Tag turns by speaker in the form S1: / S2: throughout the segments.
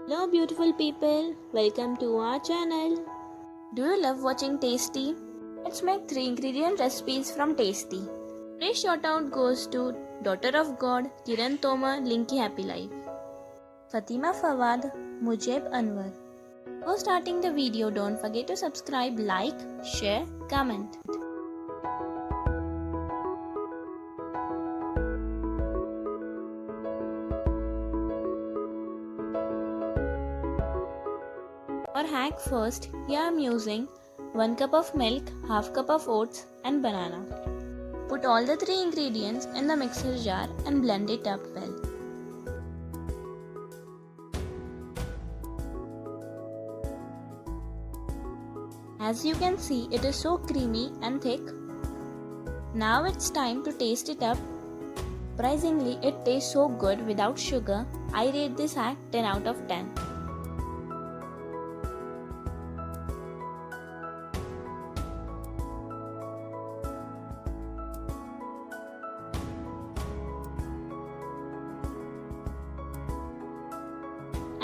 S1: Hello beautiful people, welcome to our channel. Do you love watching Tasty? Let's make 3 ingredient recipes from Tasty. Today's shout out goes to Daughter of God, Kiran Tomar, Linky Happy Life, Fatima Fawad, Mujib Anwar. Before starting the video, don't forget to subscribe, like, share, comment. For hack first, here I am using 1 cup of milk, half cup of oats and banana. Put all the 3 ingredients in the mixer jar and blend it up well. As you can see, it is so creamy and thick. Now it's time to taste it up. Surprisingly, it tastes so good without sugar. I rate this hack 10 out of 10.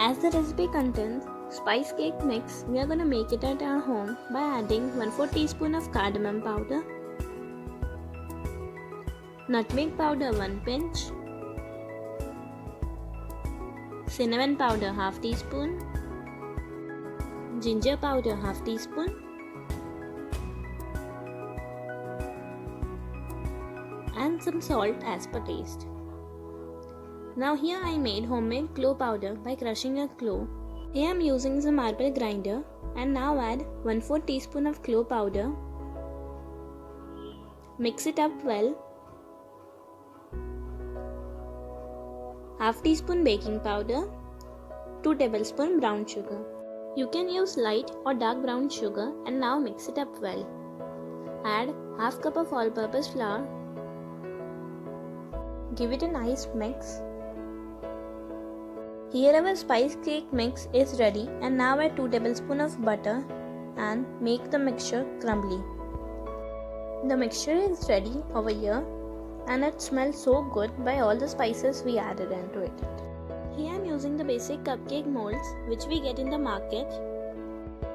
S1: As the recipe contains spice cake mix, we are gonna make it at our home by adding 1/4 teaspoon of cardamom powder, nutmeg powder 1 pinch, cinnamon powder half teaspoon, ginger powder half teaspoon, and some salt as per taste. Now here I made homemade clove powder by crushing a clove. Here I am using the marble grinder and now add 1/4 teaspoon of clove powder. Mix it up well. Half teaspoon baking powder, 2 tablespoon brown sugar. You can use light or dark brown sugar and now mix it up well. Add half cup of all-purpose flour. Give it a nice mix. Here our spice cake mix is ready and now add 2 tablespoons of butter and make the mixture crumbly. The mixture is ready over here and it smells so good by all the spices we added into it. Here I am using the basic cupcake molds which we get in the market.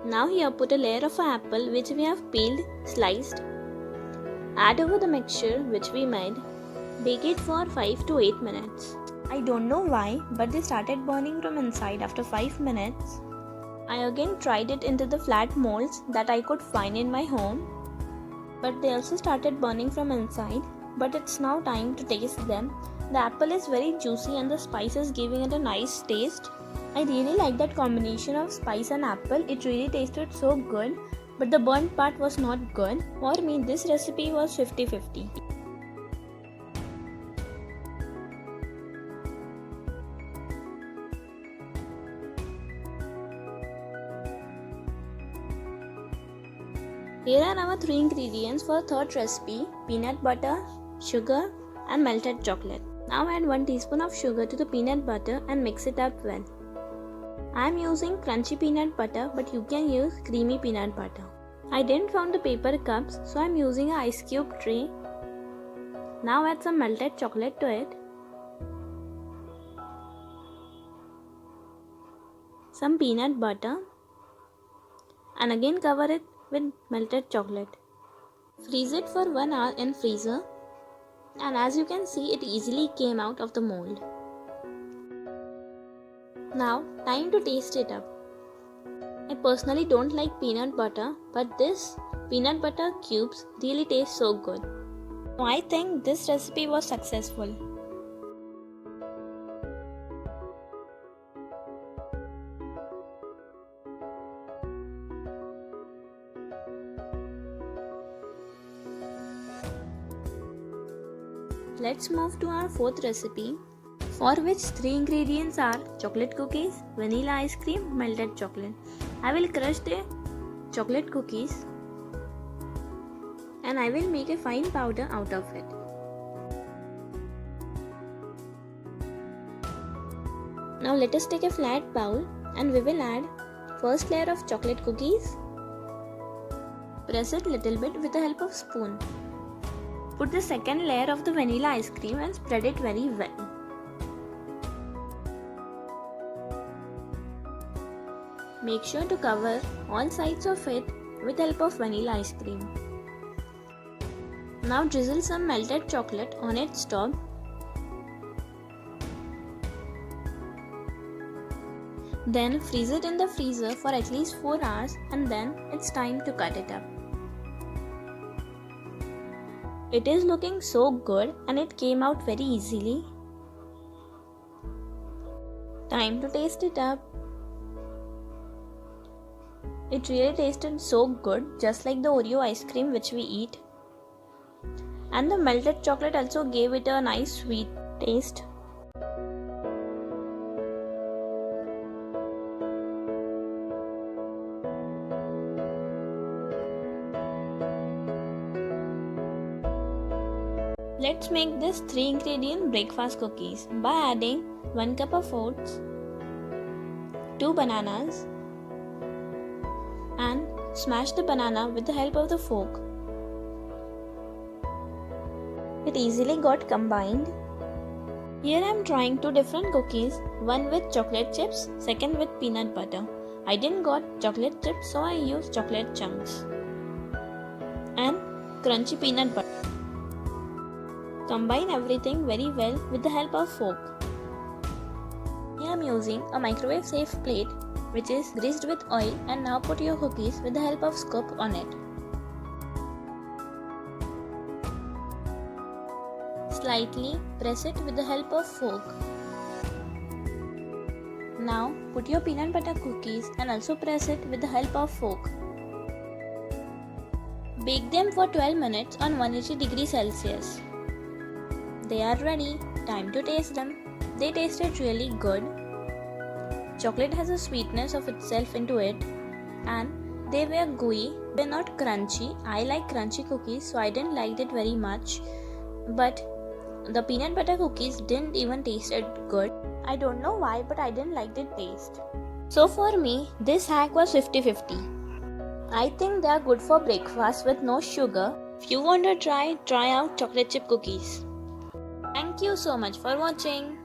S1: Now here put a layer of apple which we have peeled, sliced. Add over the mixture which we made. Bake it for 5 to 8 minutes. I don't know why, but they started burning from inside after 5 minutes. I again tried it into the flat molds that I could find in my home, but they also started burning from inside. But it's now time to taste them. The apple is very juicy and the spice is giving it a nice taste. I really like that combination of spice and apple. It really tasted so good, but the burnt part was not good. For me, this recipe was 50-50. Here are our 3 ingredients for third recipe: peanut butter, sugar and melted chocolate. Now add 1 teaspoon of sugar to the peanut butter and mix it up well. I am using crunchy peanut butter, but you can use creamy peanut butter. I didn't find the paper cups, so I am using an ice cube tray. Now add some melted chocolate to it, some peanut butter, and again cover it with melted chocolate. Freeze it for 1 hour in freezer, and as you can see, it easily came out of the mold. Now time to taste it up. I personally don't like peanut butter, but this peanut butter cubes really taste so good. So I think this recipe was successful. Let's move to our fourth recipe, for which 3 ingredients are chocolate cookies, vanilla ice cream, melted chocolate. I will crush the chocolate cookies and I will make a fine powder out of it. Now let us take a flat bowl and we will add first layer of chocolate cookies. Press it little bit with the help of spoon. Put the second layer of the vanilla ice cream and spread it very well. Make sure to cover all sides of it with help of vanilla ice cream. Now drizzle some melted chocolate on its top. Then freeze it in the freezer for at least 4 hours and then it's time to cut it up. It is looking so good and it came out very easily. Time to taste it up. It really tasted so good, just like the Oreo ice cream which we eat. And the melted chocolate also gave it a nice sweet taste. Let's make this 3-ingredient breakfast cookies by adding 1 cup of oats, 2 bananas, and smash the banana with the help of the fork. It easily got combined. Here I am trying 2 different cookies, one with chocolate chips, second with peanut butter. I didn't got chocolate chips, so I used chocolate chunks and crunchy peanut butter. Combine everything very well with the help of fork. Here I am using a microwave safe plate which is greased with oil, and now put your cookies with the help of scoop on it. Slightly press it with the help of fork. Now put your peanut butter cookies and also press it with the help of fork. Bake them for 12 minutes on 180 degrees Celsius. They are ready. Time to taste them. They tasted really good. Chocolate has a sweetness of itself into it, and they were gooey. They're not crunchy. I like crunchy cookies, so I didn't like it very much. But the peanut butter cookies didn't even taste good. I don't know why, but I didn't like the taste. So for me, this hack was 50-50. I think they are good for breakfast with no sugar. If you want to try out chocolate chip cookies. Thank you so much for watching.